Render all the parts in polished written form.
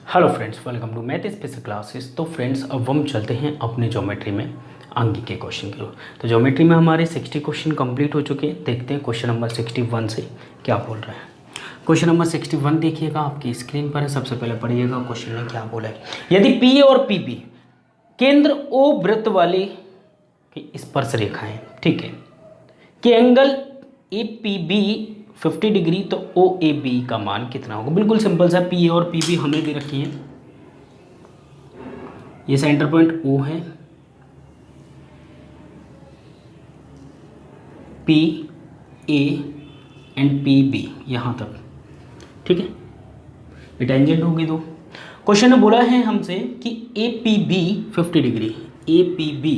Hello friends, welcome to math special classes. तो friends, अब हम चलते हैं अपने ज्योमेट्री में आगे के क्वेश्चन की ओर। तो ज्योमेट्री में हमारे 60 क्वेश्चन कंप्लीट हो चुके हैं। देखते हैं क्वेश्चन नंबर 61 से क्या बोल रहा है। क्वेश्चन नंबर 61 देखिएगा, आपकी स्क्रीन पर है। सबसे पहले पढ़िएगा क्वेश्चन में क्या बोला है। यदि पी और पी बी केंद्र ओ वृत्त वाली स्पर्श रेखा है, ठीक है, कि angle A P B 50 degree, तो ओ ए बी का मान कितना होगा। बिल्कुल सिंपल सा, पी ए और पी बी हमें दे रखी है। ये सेंटर पॉइंट ओ है, P A and P B यहाँ तक, ठीक है। ये टेंजेंट होगी दो। क्वेश्चन ने बोला है हमसे कि A P B 50 degree, A P B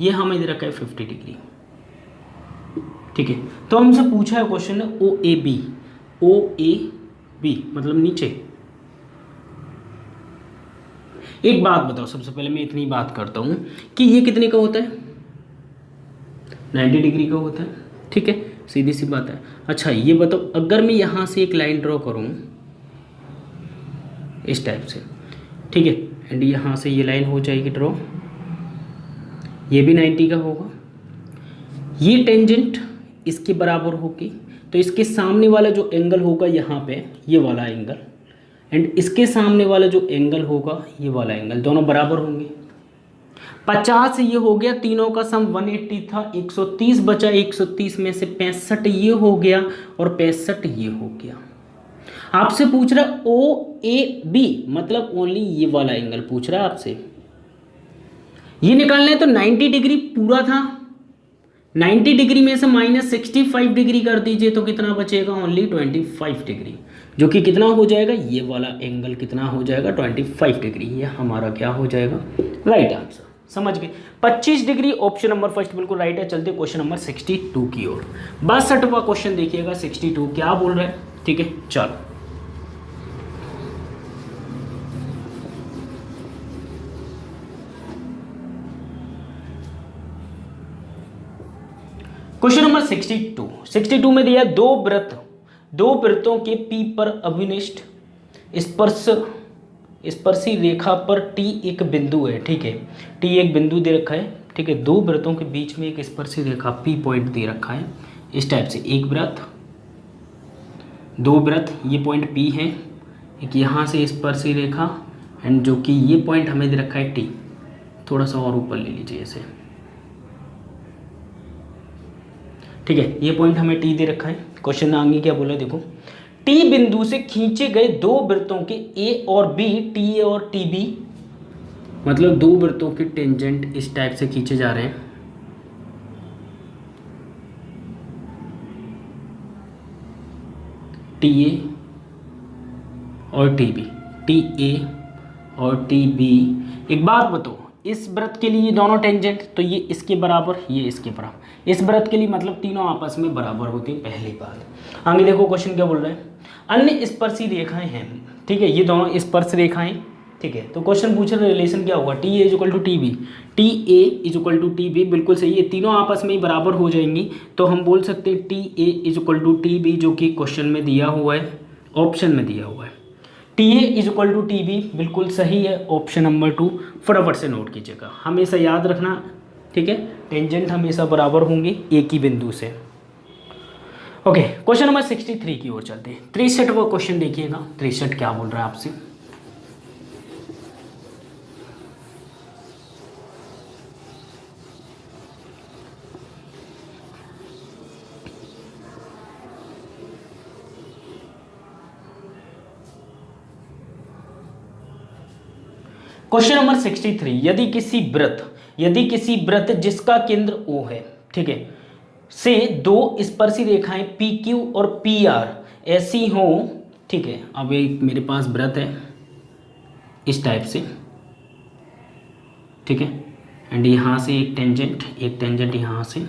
ये हमें दे रखा है 50 डिग्री, ठीक है। तो हमसे पूछा है क्वेश्चन ने ओ A B, O A B मतलब नीचे। एक बात बताओ, सबसे पहले मैं इतनी बात करता हूं कि ये कितने का होता है, 90 डिग्री का होता है, ठीक है, सीधी सी बात है। अच्छा ये बताओ, अगर मैं यहां से एक लाइन ड्रॉ करूं इस टाइप से, ठीक है, एंड यहां से ये लाइन हो जाएगी ड्रॉ, ये भी 90 का होगा, ये टेंजेंट इसके बराबर होगी, तो इसके सामने वाला जो एंगल होगा यहाँ पे, ये वाला एंगल, एंड इसके सामने वाला जो एंगल होगा ये वाला एंगल, दोनों बराबर होंगे। 50 ये हो गया, तीनों का सम 180 था, 130 बचा, 130 में से 65 ये हो गया और 65 ये हो गया। आपसे पूछ रहा है ओ ए बी मतलब ओनली ये वाला एंगल पूछ रहा है आपसे, ये निकालना है। तो 90 डिग्री पूरा था, 90 डिग्री में से -65 डिग्री कर दीजिए तो कितना बचेगा, ओनली 25 डिग्री, जो कि कितना हो जाएगा, ये वाला एंगल कितना हो जाएगा, 25 डिग्री। ये हमारा क्या हो जाएगा, राइट आंसर। समझ गए, 25 डिग्री ऑप्शन नंबर फर्स्ट बिल्कुल राइट है। चलते क्वेश्चन नंबर 62 की ओर। 62वां क्वेश्चन देखिएगा, 62 क्या बोल रहा है, ठीक है। चलो क्वेश्चन नंबर 62 में दिया दो वृत्तों के पी पर अभिनिष्ट स्पर्शी रेखा पर टी एक बिंदु है, ठीक है, टी एक बिंदु दे रखा है, ठीक है। दो वृत्तों के बीच में एक स्पर्शी रेखा पी पॉइंट दे रखा है इस टाइप से, एक वृत्त, दो वृत्त, ये पॉइंट पी है, एक यहाँ से स्पर्शी रेखा, एंड जो कि ये पॉइंट हमें दे रखा है टी, थोड़ा सा और ऊपर ले लीजिए इसे, ठीक है, ये पॉइंट हमें टी दे रखा है। क्वेश्चन आगे क्या बोला देखो, टी बिंदु से खींचे गए दो वृत्तों के ए और बी, टी ए और टी बी मतलब दो वृत्तों के टेंजेंट इस टाइप से खींचे जा रहे हैं, टी ए और टी बी, टी ए और टी बी। एक बात बताओ, इस वृत्त के लिए दोनों टेंजेंट, तो ये इसके बराबर, ये इसके बराबर, इस वृत्त के लिए मतलब तीनों आपस में बराबर होती है, पहली बात। आगे देखो क्वेश्चन क्या बोल रहा है, अन्य स्पर्शी रेखाएं हैं, ठीक है, ये दोनों स्पर्श रेखाएं, ठीक है। तो क्वेश्चन पूछ रहे रिलेशन क्या होगा, T A is equal to T B, T A is equal to T B, बिल्कुल सही है, तीनों आपस में ही बराबर हो जाएंगी, तो हम बोल सकते हैं T A is equal to T B, जो कि क्वेश्चन में दिया हुआ है, ऑप्शन में दिया हुआ है। T A is equal to T B बिल्कुल सही है, ऑप्शन नंबर 2 फटाफट से नोट कीजिएगा, हमेशा याद रखना, ठीक है, टेंजेंट हमेशा बराबर होंगे एक ही बिंदु से। ओके, क्वेश्चन नंबर 63 की ओर चलते हैं। 63वां क्वेश्चन देखिएगा, 63 क्या बोल रहा है आपसे। क्वेश्चन नंबर 63, यदि किसी वृत्त जिसका केंद्र O है, ठीक है, से दो स्पर्शी रेखाएं पी क्यू और पी आर ऐसी हो, ठीक है। अब एक मेरे पास वृत्त है इस टाइप से, ठीक है, एंड यहाँ से एक टेंजेंट यहाँ से,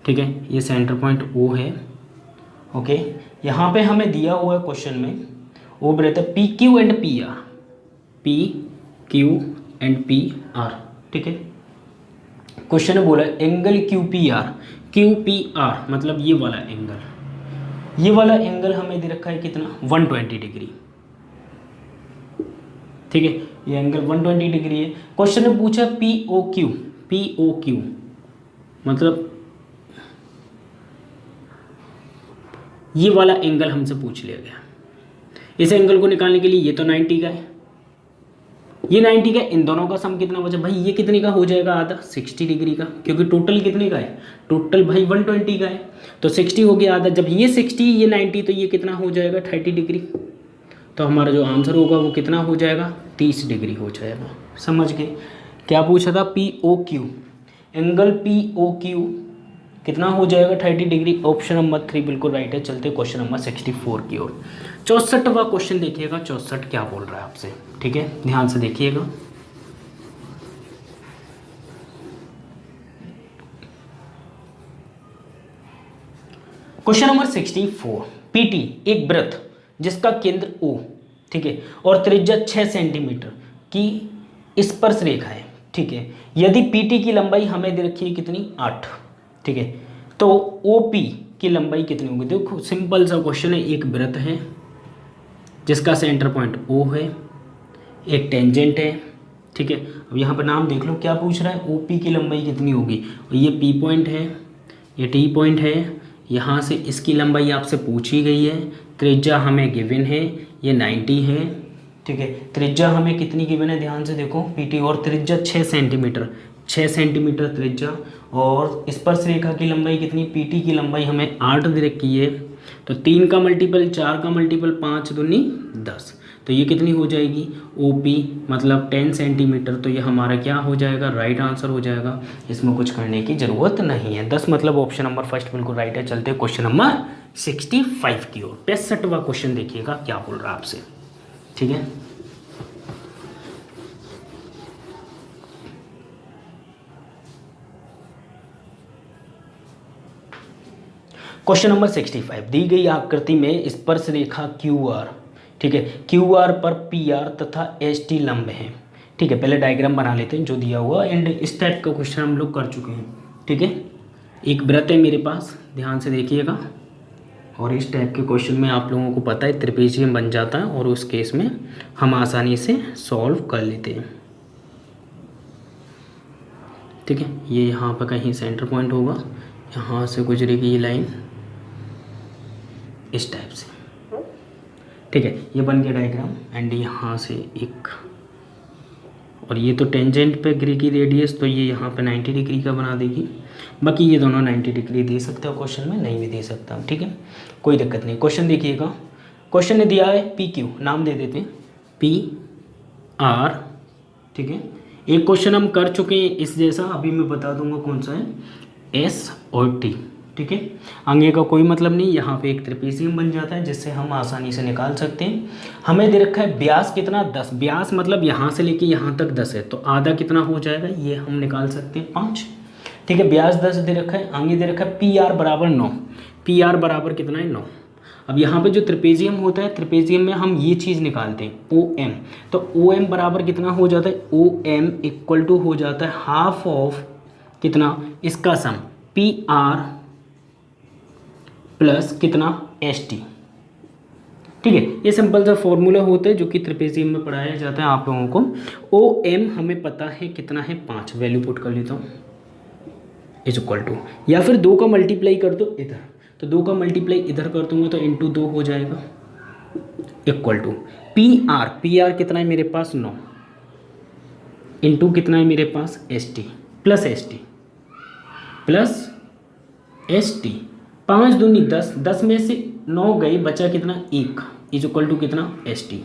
ठीक है, ये सेंटर पॉइंट O है, ओके। यहाँ पे हमें दिया हुआ है क्वेश्चन में वो वृत्त P Q and P R, P Q and P R, ठीक है। क्वेश्चन ने बोला एंगल क्यू पी आर मतलब ये वाला एंगल, ये वाला एंगल हमें दे रखा है कितना 120 डिग्री, ठीक है, ये एंगल 120 डिग्री है। क्वेश्चन ने पूछा पी ओ क्यू मतलब ये वाला एंगल हमसे पूछ लिया गया। इस एंगल को निकालने के लिए ये तो 90 का है, ये 90 का, इन दोनों का सम कितना बचा भाई, ये कितने का हो जाएगा आधा 60 डिग्री का, क्योंकि टोटल कितने का है, टोटल भाई 120 का है, तो 60 हो गया आधा। जब ये 60 ये 90 तो ये कितना हो जाएगा 30 डिग्री, तो हमारा जो आंसर होगा वो कितना हो जाएगा 30 डिग्री हो जाएगा। समझ गए। क्या पूछा था, P O Q, angle P O Q कितना हो जाएगा 30 डिग्री। ऑप्शन नंबर 3 बिल्कुल राइट है। चलते क्वेश्चन नंबर 64 की ओर। 64वां क्वेश्चन देखिएगा, 64 क्या बोल रहा है आपसे, ठीक है, ध्यान से देखिएगा। क्वेश्चन नंबर 64, पीटी एक वृत्त जिसका केंद्र O, ठीक है, और त्रिज्या 6 सेंटीमीटर की स्पर्श रेखा है, ठीक है। यदि पीटी की लंबाई हमें दे रखी है कितनी 8, ठीक है, तो OP की लंबाई कितनी होगी। देखो सिंपल सा क्वेश्चन है, एक वृत्त है जिसका सेंटर पॉइंट O है, एक टेंजेंट है, ठीक है। अब यहाँ पर नाम देख लो क्या पूछ रहा है, OP की लंबाई कितनी होगी, ये P पॉइंट है, ये T पॉइंट है, यहाँ से इसकी लंबाई आपसे पूछी गई है, त्रिज्या हमें गिवन है, ये 90 है, ठीक है। त्रिज्या हमें कितनी गिवन है, ध्यान से देखो PT, और त्रिज्या 6 सेंटीमीटर, 6 सेंटीमीटर त्रिज्या, और स्पर्श रेखा की लंबाई कितनी, PT की लंबाई हमें 8 दे रखी है, तो 3 का मल्टीपल 4 का मल्टीपल 5 दूनी 10, तो ये कितनी हो जाएगी OP मतलब 10 सेंटीमीटर। तो ये हमारा क्या हो जाएगा, राइट आंसर हो जाएगा, इसमें कुछ करने की ज़रूरत नहीं है। 10 मतलब ऑप्शन नंबर फर्स्ट बिल्कुल राइट है। चलते हैं क्वेश्चन नंबर 65 की ओर। 65वां क्वेश्चन देखिएगा क्या बोल रहा है आपसे, ठीक है। क्वेश्चन नंबर 65, दी गई आकृति में स्पर्श रेखा QR, ठीक है, QR पर PR तथा ST लंब है, ठीक है। पहले डायग्राम बना लेते हैं जो दिया हुआ, एंड इस टाइप का क्वेश्चन हम लोग कर चुके हैं, ठीक है। एक वृत्त है मेरे पास, ध्यान से देखिएगा, और इस टाइप के क्वेश्चन में आप लोगों को पता है त्रिपेजीय बन जाता है, और उस केस में हम आसानी से सॉल्व कर लेते हैं, ठीक है। ये यहाँ पर कहीं सेंटर पॉइंट होगा, यहाँ से गुजरेगी ये लाइन इस टाइप से, ठीक है। ये बन गया डायग्राम, एंड यहाँ से एक, और ये तो टेंजेंट पे गिरेगी रेडियस, तो ये यहाँ पे 90 डिग्री का बना देगी। बाकी ये दोनों 90 डिग्री दे सकते हो क्वेश्चन में, नहीं भी दे सकता, ठीक है, कोई दिक्कत नहीं। क्वेश्चन देखिएगा, क्वेश्चन ने दिया है PQ, नाम दे देते हैं PR, ठीक है। एक क्वेश्चन हम कर चुके हैं इस जैसा, अभी मैं बता दूंगा कौन सा है, S और T, ठीक है। आगे का कोई मतलब नहीं, यहाँ पे एक ट्रेपेजियम बन जाता है जिससे हम आसानी से निकाल सकते हैं। हमें दे रखा है व्यास कितना 10, व्यास मतलब यहाँ से लेके यहाँ तक 10 है, तो आधा कितना हो जाएगा, ये हम निकाल सकते हैं 5, ठीक है। व्यास 10 दे रखा है, आगे दे रखा है PR बराबर 9, PR बराबर कितना है 9। अब यहाँ पे जो ट्रेपेजियम होता है, ट्रेपेजियम में हम ये चीज़ निकालते हैं OM, तो OM बराबर कितना हो जाता है, OM इक्वल टू हो जाता है हाफ ऑफ कितना, इसका सम PR प्लस कितना ST, ठीक है। ये सिंपल सा फॉर्मूला होता है जो कि ट्रेपेजियम में पढ़ाया जाता है आप लोगों को। OM हमें पता है कितना है 5, वैल्यू पुट कर लेता हूँ, इज इक्वल टू, या फिर 2 का मल्टीप्लाई कर दो इधर, तो 2 का मल्टीप्लाई इधर कर दूंगा तो इंटू 2 हो जाएगा, इक्वल टू PR कितना है मेरे पास 9, इंटू कितना है मेरे पास ST प्लस ST, 5 दूनी 10, 10 में से 9 गए, बचा कितना 1, इज इक्वल टू कितना ST।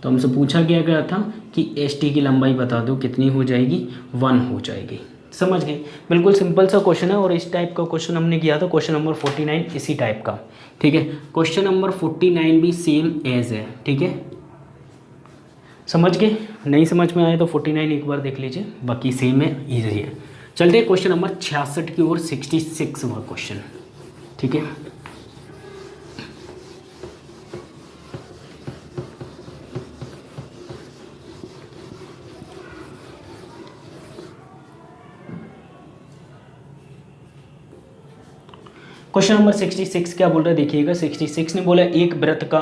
तो हमसे पूछा गया था कि ST की लंबाई बता दो कितनी हो जाएगी, 1 हो जाएगी। समझ गए, बिल्कुल सिंपल सा क्वेश्चन है, और इस टाइप का क्वेश्चन हमने किया था क्वेश्चन नंबर 49 इसी टाइप का, ठीक है। क्वेश्चन नंबर 49 भी सेम एज है, ठीक है। समझ गए, नहीं समझ में आए तो 49 एक बार देख लीजिए, बाकी सेम है, ईजी है। चलते हैं क्वेश्चन नंबर 66 की ओर, 66वां क्वेश्चन, ठीक है। क्वेश्चन नंबर 66 क्या बोल रहा है देखिएगा। 66 ने बोला एक वृत्त का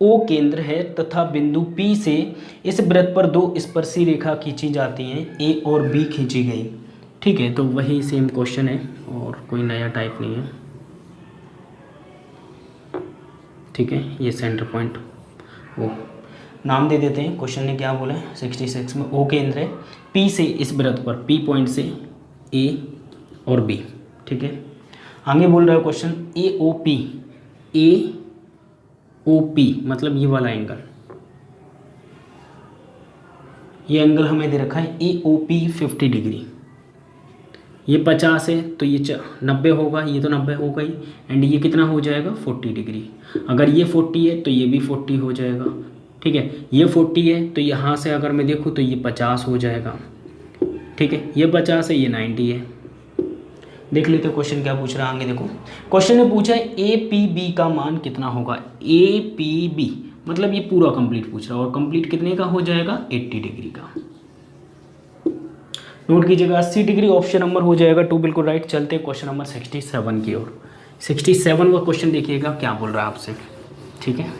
ओ केंद्र है तथा बिंदु P से इस वृत्त पर दो स्पर्शी रेखा खींची जाती हैं, ए और बी खींची गई। ठीक है, तो वही सेम क्वेश्चन है और कोई नया टाइप नहीं है। ठीक है, ये सेंटर पॉइंट ओ नाम दे देते हैं। क्वेश्चन ने क्या बोला है 66 में, ओ केंद्र है P से इस वृत्त पर, P पॉइंट से A और B। ठीक है, आगे बोल रहा है क्वेश्चन AOP, AOP मतलब ये वाला एंगल, ये एंगल हमें दे रखा है AOP 50 डिग्री। ये 50 है तो ये 90 होगा, ये तो 90 होगा ही, एंड ये कितना हो जाएगा 40 डिग्री। अगर ये 40 है तो ये भी 40 हो जाएगा। ठीक है, ये 40 है तो यहाँ से अगर मैं देखूँ तो ये 50 हो जाएगा। ठीक है, ये 50 है, ये 90 है। देख लेते हैं क्वेश्चन क्या पूछ रहा है। आगे देखो, क्वेश्चन ने पूछा है APB का मान कितना होगा। APB मतलब ये पूरा कंप्लीट पूछ रहा है, और कंप्लीट कितने का हो जाएगा 80 डिग्री का। नोट कीजिएगा 80 डिग्री ऑप्शन नंबर हो जाएगा 2 बिल्कुल राइट। चलते हैं क्वेश्चन नंबर 67 की ओर। 67 का क्वेश्चन देखिएगा क्या बोल रहा है आपसे। ठीक है,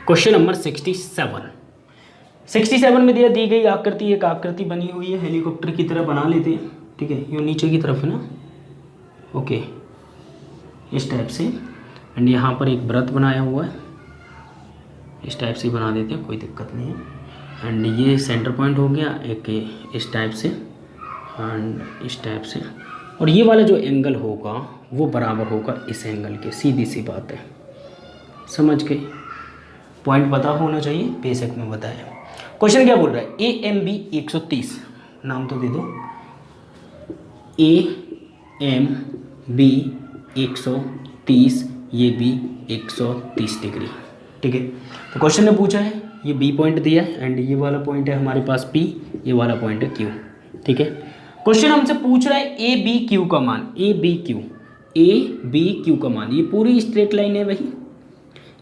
क्वेश्चन नंबर 67 में दिया दी गई आकृति, एक आकृति बनी हुई है हेलीकॉप्टर की तरह बना लेते हैं। ठीक है, ये नीचे की तरफ है ना, ओके इस टाइप से, एंड यहाँ पर एक वृत्त बनाया हुआ है, इस टाइप से बना देते हैं, कोई दिक्कत नहीं है। एंड ये सेंटर पॉइंट हो गया एक इस टाइप से एंड इस टाइप से, और ये वाला जो एंगल होगा वो बराबर होगा इस एंगल के। सीधी सी बात है, समझ के पॉइंट पता होना चाहिए, बेसिक में बताया। क्वेश्चन क्या बोल रहा है AMB 130, नाम तो दे दो, AMB 130, ये भी 130 डिग्री। ठीक है, तो क्वेश्चन ने पूछा है, ये B पॉइंट दिया है एंड ये वाला पॉइंट है हमारे पास P, ये वाला पॉइंट है Q। ठीक है, क्वेश्चन हमसे पूछ रहा है ABQ का मान, ABQ का मान, ये पूरी स्ट्रेट लाइन है भाई,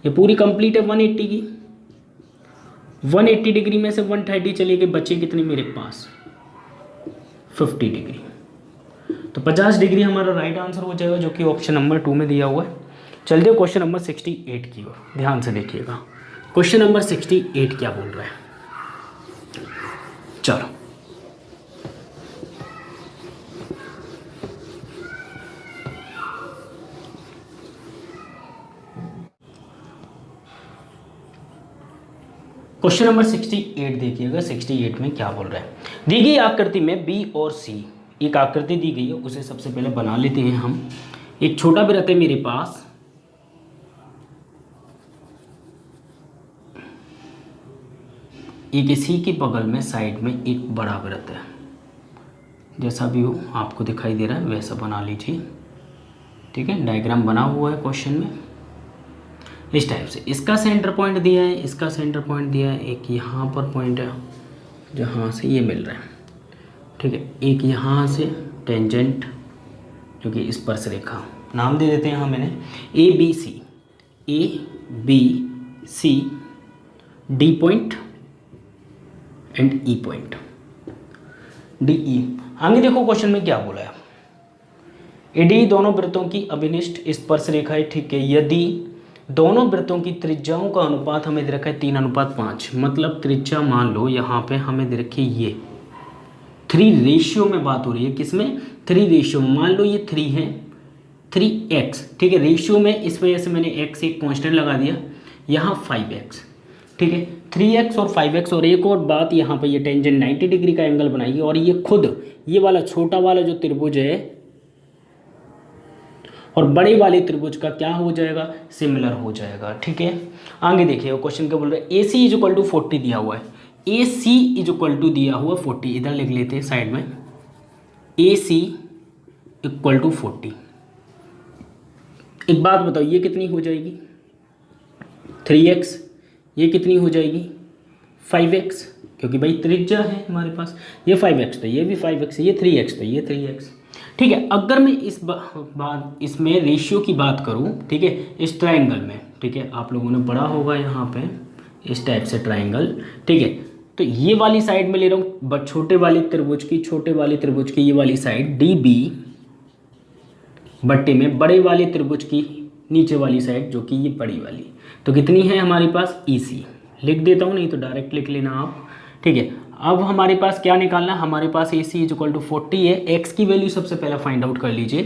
ये पूरी कंप्लीट है 180 की। 180 डिग्री में से 130 चले गए, बचे कितने मेरे पास 50 डिग्री। तो 50 डिग्री हमारा राइट आंसर हो जाएगा, जो कि ऑप्शन नंबर 2 में दिया हुआ है। चलते हो क्वेश्चन नंबर 68 की ओर, ध्यान से देखिएगा। क्वेश्चन नंबर 68 क्या बोल रहा है, चलो क्वेश्चन नंबर 68 देखिएगा। 68 में क्या बोल रहा है, दी गई आकृति में B और C, एक आकृति दी गई है, उसे सबसे पहले बना लेते हैं हम। एक छोटा वृत्त है मेरे पास, एक इसी के बगल में साइड में एक बड़ा वृत्त है, जैसा भी हो आपको दिखाई दे रहा है वैसा बना लीजिए। ठीक है, डायग्राम बना हुआ है क्वेश्चन में इस टाइप से। इसका सेंटर पॉइंट दिया है, इसका सेंटर पॉइंट दिया है, एक यहाँ पर पॉइंट है जहाँ से ये मिल रहा है। ठीक है, एक यहाँ से टेंजेंट जो कि स्पर्श रेखा, नाम दे देते हैं हम मैंने ABC, D point and E point, DE। आगे देखो क्वेश्चन में क्या बोला है, यदि दोनों वृत्तों की अभिनिष्ट स्पर्श रेखा है। ठीक है, यदि दोनों वृत्तों की त्रिज्याओं का अनुपात हमें दे रखा है 3:5, मतलब त्रिज्या मान लो यहाँ पे हमें दे रखी ये 3 रेशियो में बात हो रही है, किसमें 3 रेशियो। मान लो ये 3 है, 3x। ठीक है, रेशियो में इस वजह से मैंने x एक कांस्टेंट लगा दिया, यहाँ 5x। ठीक है, 3x और 5x। और एक और बात, यहाँ पे ये टेंजेंट 90 डिग्री का एंगल बनाइए, और ये खुद ये वाला छोटा वाला जो त्रिभुज है और बड़े वाले त्रिभुज का क्या हो जाएगा, सिमिलर हो जाएगा। ठीक है, आगे देखिए क्वेश्चन क्या बोल रहा है, AC = 40 दिया हुआ है, AC = दिया हुआ 40, इधर लिख लेते हैं साइड में, AC = 40। एक बात बताओ, ये कितनी हो जाएगी 3x, ये कितनी हो जाएगी 5x, क्योंकि भाई त्रिज्या है हमारे पास, ये 5x तो ये भी 5x, ये 3x तो ये 3x। ठीक है, अगर मैं इसमें रेशियो की बात करूं, ठीक है, इस ट्रायंगल में, ठीक है, आप लोगों ने पढ़ा होगा यहाँ पे इस टाइप से ट्रायंगल। ठीक है, तो ये वाली साइड में ले रहा हूँ छोटे वाले त्रिभुज की ये वाली साइड डी बी बट्टे में बड़े वाले त्रिभुज की नीचे वाली साइड जो कि ये बड़ी वाली, तो कितनी है हमारे पास ई सी। लिख देता हूँ, नहीं तो डायरेक्ट लिख लेना आप, ठीक है। अब हमारे पास क्या निकालना, हमारे पास ए सी इज इक्वल टू 40 है। एक्स की वैल्यू सबसे पहले फाइंड आउट कर लीजिए,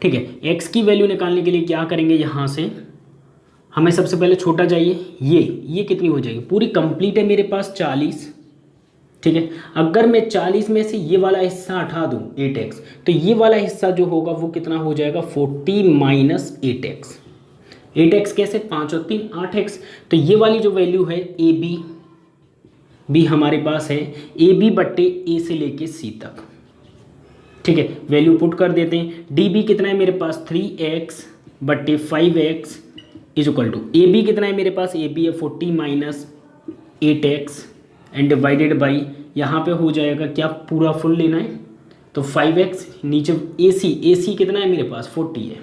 ठीक है। एक्स की वैल्यू निकालने के लिए क्या करेंगे, यहाँ से हमें सबसे पहले छोटा चाहिए, ये कितनी हो जाएगी, पूरी कंप्लीट है मेरे पास 40, ठीक है। अगर मैं 40 में से ये वाला हिस्सा हटा दूँ 8x, तो ये वाला हिस्सा जो होगा वो कितना हो जाएगा 40 माइनस 8x। 8x कैसे, 5 और 3 8x। तो ये वाली जो वैल्यू है ए बी हमारे पास है ए बी बट्टे ए से लेके सी तक, ठीक है। वैल्यू पुट कर देते हैं। डी बी कितना है मेरे पास 3x बट्टे 5x is equal to A B कितना है मेरे पास, ए बी है 40 minus 8x and divided by यहाँ पे हो जाएगा क्या, पूरा फुल लेना है तो 5x, नीचे ए सी कितना है मेरे पास 40 है,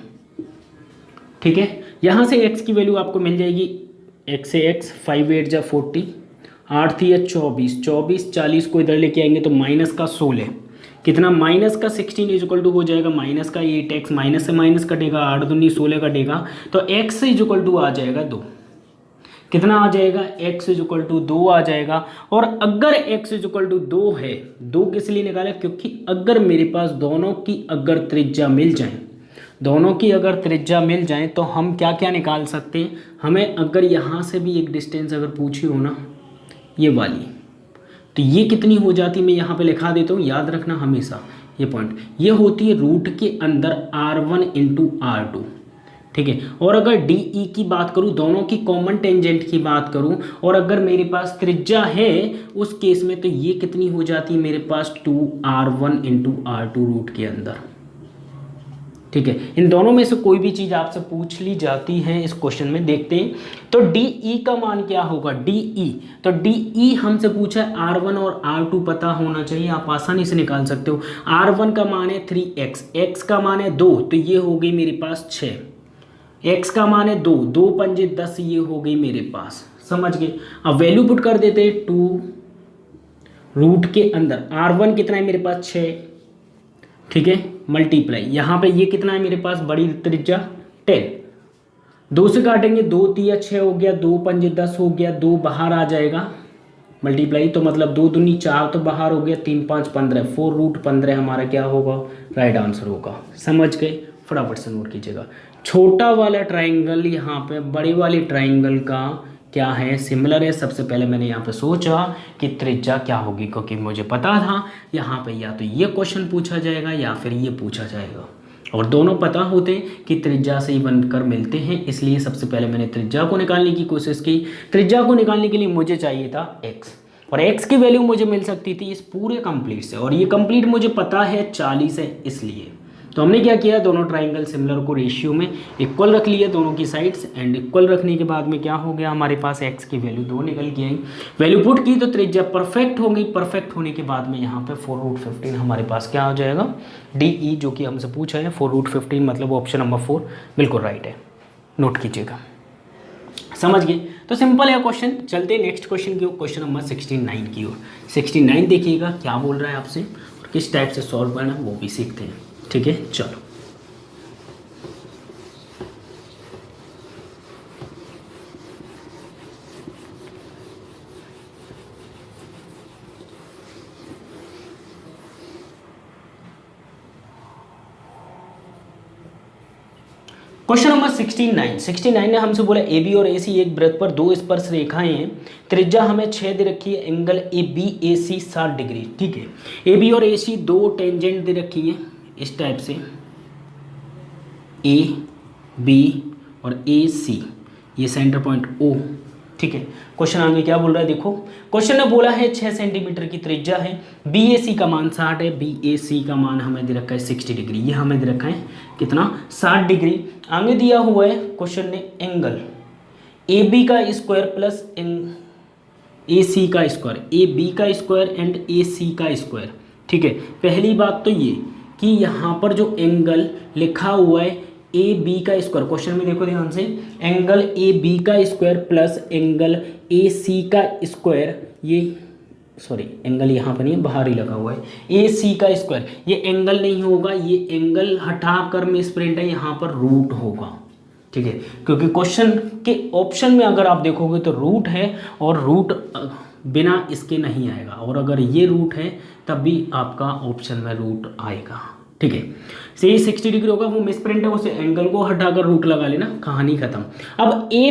ठीक है। यहाँ से x की वैल्यू आपको मिल जाएगी, x से x 5 8 जा 40, 8 थी 24, 40 को इधर लेके आएंगे तो माइनस का 16, कितना माइनस का 16 इज इक्वल टू हो जाएगा माइनस का 8x, माइनस से माइनस कटेगा 8 दूनी 16 कटेगा, तो x इज इक्वल टू आ जाएगा 2, कितना आ जाएगा x इज इक्वल टू 2 आ जाएगा। और अगर x इज इक्वल टू 2 है, 2 किस लिए निकाला, क्योंकि अगर मेरे पास दोनों की अगर त्रिज्या मिल जाए तो हम क्या क्या निकाल सकते हैं, हमें अगर यहाँ से भी एक डिस्टेंस अगर पूछी हो ना ये वाली, तो ये कितनी हो जाती, मैं यहाँ पे लिखा देता हूँ, याद रखना हमेशा ये पॉइंट, ये होती है रूट के अंदर R1 इंटू R2, ठीक है। और अगर डी ई की बात करूँ, दोनों की कॉमन टेंजेंट की बात करूँ, और अगर मेरे पास त्रिज्या है उस केस में, तो ये कितनी हो जाती है मेरे पास 2R1 इंटू R2 रूट के अंदर, ठीक है। इन दोनों में से कोई भी चीज़ आपसे पूछ ली जाती है इस क्वेश्चन में, देखते हैं। तो डी ई का मान क्या होगा, डी ई, तो डी ई हमसे पूछा है R1 और R2 पता होना चाहिए, आप आसानी से निकाल सकते हो। R1 का मान है 3x, x का मान है 2, तो ये हो गई मेरे पास 6, x का मान है 2, 2 पंजे 10, ये हो गई मेरे पास, समझ गए। अब वैल्यू पुट कर देते हैं 2 रूट के अंदर, R1 कितना है मेरे पास 6, ठीक है, मल्टीप्लाई यहाँ पे ये कितना है मेरे पास बड़ी त्रिज्या 10, 2 से काटेंगे 2 3 6 हो गया, 2 पंजे 10 हो गया, 2 बाहर आ जाएगा मल्टीप्लाई, तो मतलब 2 दूनी 4 तो बाहर हो गया, 3 5 15, 4 रूट 15 हमारा क्या होगा, राइट आंसर होगा, समझ गए। फटाफट से नोट कीजिएगा, छोटा वाला ट्राइंगल यहाँ पे बड़े वाले ट्राइंगल का क्या है, सिमिलर है। सबसे पहले मैंने यहाँ पे सोचा कि त्रिज्या क्या होगी, क्योंकि मुझे पता था यहाँ पे या तो ये क्वेश्चन पूछा जाएगा या फिर ये पूछा जाएगा, और दोनों पता होते हैं कि त्रिज्या से ही बनकर मिलते हैं, इसलिए सबसे पहले मैंने त्रिज्या को निकालने की कोशिश की। त्रिज्या को निकालने के लिए मुझे चाहिए था x, और x की वैल्यू मुझे मिल सकती थी इस पूरे कंप्लीट से, और ये कंप्लीट मुझे पता है 40 है, इसलिए तो हमने क्या किया, दोनों ट्राइंगल सिमिलर को रेशियो में इक्वल रख लिया दोनों की साइड्स, एंड इक्वल रखने के बाद में क्या हो गया, हमारे पास x की वैल्यू 2 निकल के आई। वैल्यू पुट की तो त्रिज्या परफेक्ट हो गई, परफेक्ट होने के बाद में यहाँ पे 4 रूट 15 हमारे पास क्या आ जाएगा, डी ई, जो कि हमसे पूछा है 4 रूट 15, मतलब ऑप्शन नंबर 4 बिल्कुल राइट है, नोट कीजिएगा, समझ गए। तो सिंपल है क्वेश्चन। चलते नेक्स्ट क्वेश्चन की ओर, क्वेश्चन नंबर 69 की ओर। 69 देखिएगा क्या बोल रहा है आपसे, और किस टाइप से सॉल्व करना है वो भी सीखते हैं, ठीक है। चलो क्वेश्चन नंबर 69 ने हमसे बोला ए बी और ए सी एक वृत्त पर 2 स्पर्श रेखाएं हैं, त्रिज्या हमें 6 दे रखी है, angle A B A C 60 degree, ठीक है। ए बी और ए सी 2 टेंजेंट दे रखी है इस टाइप से, ए बी और ए सी, ये सेंटर पॉइंट ओ, ठीक है। क्वेश्चन आगे क्या बोल रहा है, देखो क्वेश्चन ने बोला है 6 सेंटीमीटर की त्रिज्या है, बी ए सी का मान 60 है, बी ए सी का मान हमें दे रखा है 60 डिग्री, ये हमें दे रखा है कितना 60 डिग्री। आगे दिया हुआ है क्वेश्चन ने एंगल ए बी का स्क्वायर प्लस ए सी का स्क्वायर, ए बी का स्क्वायर एंड ए सी का स्क्वायर, ठीक है। पहली बात तो ये कि यहाँ पर जो एंगल लिखा हुआ है ए बी का स्क्वायर, क्वेश्चन में देखो ध्यान से, एंगल ए बी का square plus angle A C का स्क्वायर, ये सॉरी एंगल यहाँ पर नहीं है, बाहर ही लगा हुआ है, ए सी का स्क्वायर, ये एंगल नहीं होगा, ये एंगल हटाकर मिसप्रिंट है, यहाँ पर रूट होगा, ठीक है, क्योंकि क्वेश्चन के ऑप्शन में अगर आप देखोगे तो रूट है और रूट बिना इसके नहीं आएगा, और अगर ये रूट है तब भी आपका ऑप्शन में रूट आएगा, ठीक है। से ये 60 डिग्री होगा, वो मिसप्रिंट है, उसे एंगल को हटाकर रूट लगा लेना, कहानी खत्म। अब ए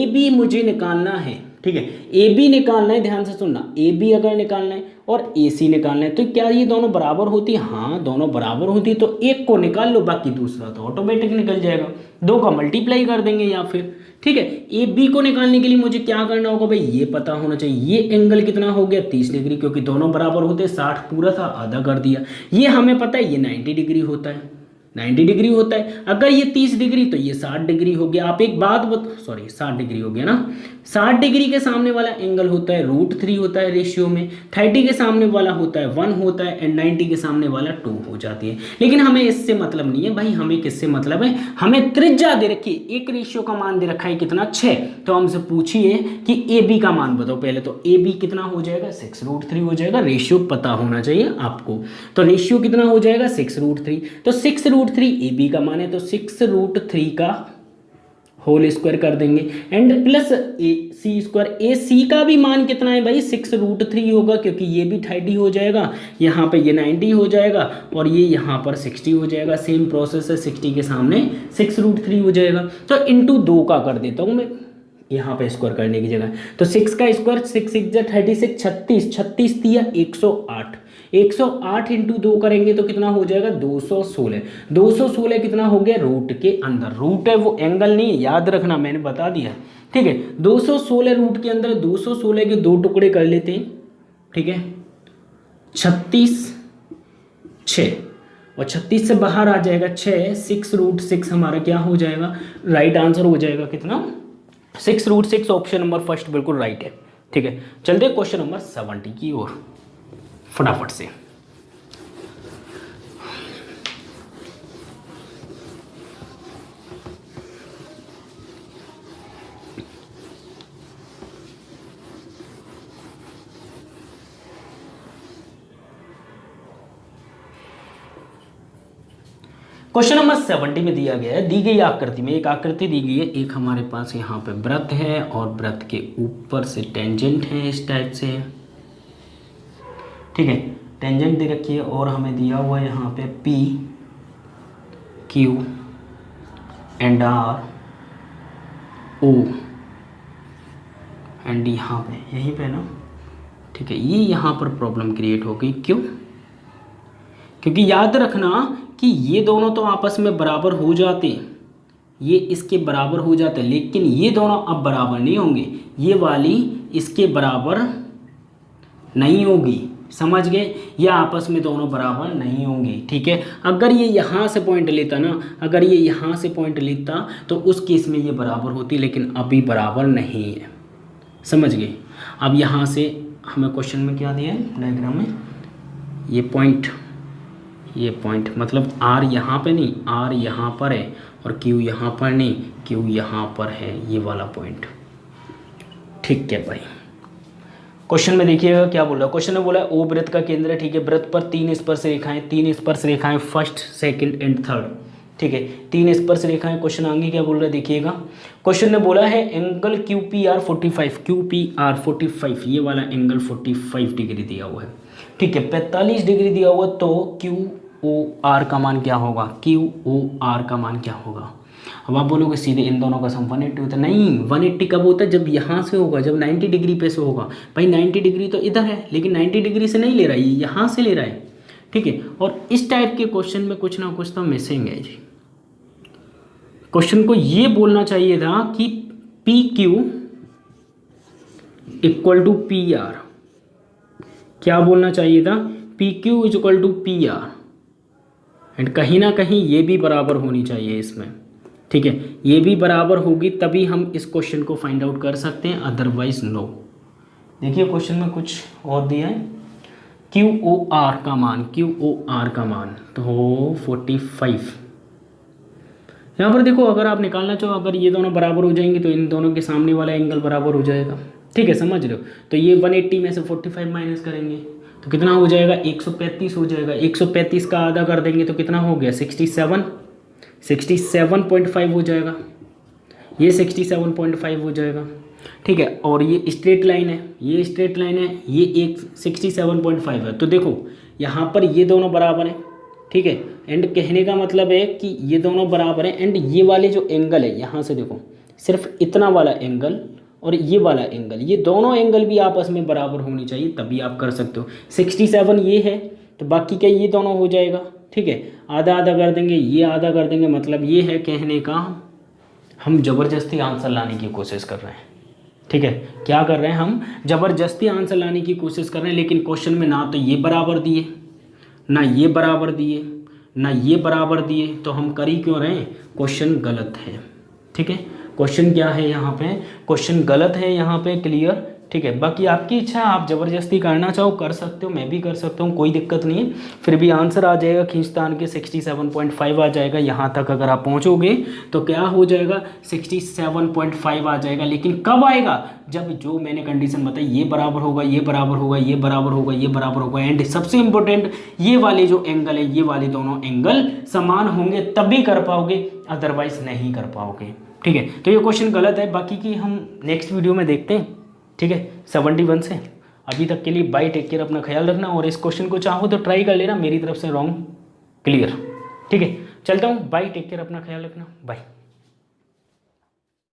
बी मुझे निकालना है, ठीक है, ए बी निकालना है, ध्यान से सुनना, ए बी अगर निकालना है और ए सी निकालना है तो क्या ये दोनों बराबर होती है? हाँ दोनों बराबर होती है, तो एक को निकाल लो, बाकी दूसरा तो ऑटोमेटिक निकल जाएगा, दो का मल्टीप्लाई कर देंगे या फिर, ठीक है। ए बी को निकालने के लिए मुझे क्या करना होगा भाई, ये पता होना चाहिए, ये एंगल कितना हो गया 30 डिग्री, क्योंकि दोनों बराबर होते, 60 पूरा था आधा कर दिया, ये हमें पता है ये 90 डिग्री होता है, 90 डिग्री होता है, अगर ये 30 डिग्री तो ये 60 डिग्री हो गया। आप एक बात सॉरी 60 डिग्री हो गया ना, 60 डिग्री के सामने वाला एंगल होता है √3 होता है रेशियो में, 30 के सामने वाला होता है 1 होता है, एंड 90 के सामने वाला 2 हो जाती है। लेकिन हमें इससे मतलब नहीं है भाई, हमें किससे मतलब है, हमें त्रिज्या दे रखी है, एक रेशियो का मान दे रखा है कितना 6, तो हमसे पूछिए कि ए बी का मान बताओ पहले, तो ए बी कितना हो जाएगा 6√3 हो जाएगा, रेशियो पता होना चाहिए आपको, तो रेशियो कितना हो जाएगा 6√3, तो 6√3 ए बी का मान है, तो 6√3 का होल स्क्वायर कर देंगे and plus A C square, A C का भी मान कितना है भाई 6√3 होगा, क्योंकि ये भी 30 हो जाएगा, यहाँ पे ये 90 हो जाएगा और ये यहाँ पर 60 हो जाएगा, सेम प्रोसेस है, 60 के सामने 6√3 हो जाएगा, तो इंटू 2 का कर देता हूँ मैं यहाँ पे स्क्वायर करने की जगह, तो 6 का स्क्वायर 6 6 36, 36 दिया 108, 108 इंटू 2 करेंगे तो कितना हो जाएगा 216, 216 कितना हो गया रूट के अंदर, रूट है वो एंगल नहीं, याद रखना मैंने बता दिया, ठीक है। 216 रूट के अंदर, 216 के 2 टुकड़े कर लेते हैं, ठीक है, 36 6 और 36 से बाहर आ जाएगा 6, 6√6 हमारा क्या हो जाएगा, राइट आंसर हो जाएगा कितना 6√6, ऑप्शन नंबर फर्स्ट बिल्कुल राइट है, ठीक है। चलते क्वेश्चन नंबर 70 की ओर फटाफट से। क्वेश्चन नंबर 70 में दिया गया है, दी गई आकृति में एक आकृति दी गई है, एक हमारे पास यहाँ पे वृत्त है और वृत्त के ऊपर से टेंजेंट है, इस टाइप से, ठीक है, टेंजेंट दे रखी है और हमें दिया हुआ है यहाँ पे P Q and R O and यहाँ पे यहीं पे ना, ठीक है, ये यहाँ पर प्रॉब्लम क्रिएट हो गई, क्यों? क्योंकि याद रखना कि ये दोनों तो आपस में बराबर हो जाते, ये इसके बराबर हो जाते, लेकिन ये दोनों अब बराबर नहीं होंगे, ये वाली इसके बराबर नहीं होगी, समझ गए, ये आपस में दोनों बराबर नहीं होंगी, ठीक है। अगर ये यहाँ से पॉइंट लेता ना, अगर ये यहाँ से पॉइंट लेता तो उस केस में ये बराबर होती, लेकिन अभी बराबर नहीं है, समझ गए। अब यहाँ से हमें क्वेश्चन में क्या दिया है डायग्राम में, ये पॉइंट मतलब R यहाँ पे नहीं, R यहाँ पर है और Q यहाँ पर नहीं, Q यहाँ पर है, ये वाला पॉइंट, ठीक है भाई। क्वेश्चन में देखिएगा क्या बोल रहा है, क्वेश्चन में बोला है O वृत्त का केंद्र है, ठीक है, वृत्त पर 3 स्पर्श रेखाएं, 3 स्पर्श रेखाएं फर्स्ट सेकंड एंड थर्ड, ठीक है, 3 स्पर्श रेखाएं। क्वेश्चन आगे क्या बोल रहा है देखिएगा, क्वेश्चन ने बोला है एंगल QPR 45, ये वाला एंगल 45 डिग्री दिया हुआ है, ठीक है, 45 डिग्री दिया हुआ, तो QOR का मान क्या होगा, QOR का मान क्या होगा। अब आप बोलोगे सीधे इन दोनों का सम 180 होता है, नहीं, 180 कब होता है, जब यहाँ से होगा, जब 90 डिग्री पे से होगा, भाई 90 डिग्री तो इधर है, लेकिन 90 डिग्री से नहीं ले रहा है, ये यहाँ से ले रहा है, ठीक है। और इस टाइप के क्वेश्चन में कुछ ना कुछ तो मिसिंग है जी। क्वेश्चन को ये बोलना चाहिए था कि PQ इक्वल टू PR, क्या बोलना चाहिए था, PQ equal to PR, and कहीं ना कहीं ये भी बराबर होनी चाहिए इसमें, ठीक है, ये भी बराबर होगी तभी हम इस क्वेश्चन को फाइंड आउट कर सकते हैं, अदरवाइज नो। देखिए क्वेश्चन में कुछ और दिया है, QOR का मान तो 45, यहाँ पर देखो अगर आप निकालना चाहो, अगर ये दोनों बराबर हो जाएंगे तो इन दोनों के सामने वाला एंगल बराबर हो जाएगा, ठीक है, समझ रहे हो। तो ये 180 में से 45 माइनस करेंगे तो कितना हो जाएगा, 135 हो जाएगा। 135 का आधा कर देंगे तो कितना हो गया, 67.5 हो जाएगा। ये 67.5 हो जाएगा, ठीक है। और ये स्ट्रेट लाइन है, ये स्ट्रेट लाइन है, ये एक 67.5 है। तो देखो यहाँ पर ये दोनों बराबर हैं, ठीक है। एंड कहने का मतलब है कि ये दोनों बराबर हैं। एंड ये वाले जो एंगल है, यहाँ से देखो सिर्फ इतना वाला एंगल और ये वाला एंगल, ये दोनों एंगल भी आपस में बराबर होनी चाहिए, तभी आप कर सकते हो। 67 ये है तो बाकी क्या ये दोनों हो जाएगा, ठीक है। आधा आधा कर देंगे, ये आधा कर देंगे, मतलब ये है कहने का हम ज़बरदस्ती आंसर लाने की कोशिश कर रहे हैं, ठीक है। क्या कर रहे हैं, हम ज़बरदस्ती आंसर लाने की कोशिश कर रहे हैं। लेकिन क्वेश्चन में ना तो ये बराबर दिए, ना ये बराबर दिए, ना ये बराबर दिए, तो हम कर ही क्यों रहे हैं, क्वेश्चन गलत है, ठीक है। क्वेश्चन क्या है यहाँ पे, क्वेश्चन गलत है यहाँ पे, क्लियर, ठीक है। बाकी आपकी इच्छा, आप ज़बरदस्ती करना चाहो कर सकते हो, मैं भी कर सकता हूँ, कोई दिक्कत नहीं है। फिर भी आंसर आ जाएगा खींचतान के 67.5 आ जाएगा। यहाँ तक अगर आप पहुँचोगे तो क्या हो जाएगा, 67.5 आ जाएगा। लेकिन कब आएगा, जब जो मैंने कंडीशन बताई, ये बराबर होगा, ये बराबर होगा, ये बराबर होगा, ये बराबर होगा। एंड सबसे इंपॉर्टेंट, ये वाले जो एंगल है, ये वाले दोनों एंगल समान होंगे तभी कर पाओगे, अदरवाइज नहीं कर पाओगे, ठीक है। तो ये क्वेश्चन गलत है, बाकी की हम नेक्स्ट वीडियो में देखते हैं, ठीक है। 71 से अभी तक के लिए बाय, टेक केयर, अपना ख्याल रखना। और इस क्वेश्चन को चाहो तो ट्राई कर लेना, मेरी तरफ से रॉन्ग, क्लियर, ठीक है। चलता हूँ, बाय, टेक केयर, अपना ख्याल रखना, बाय।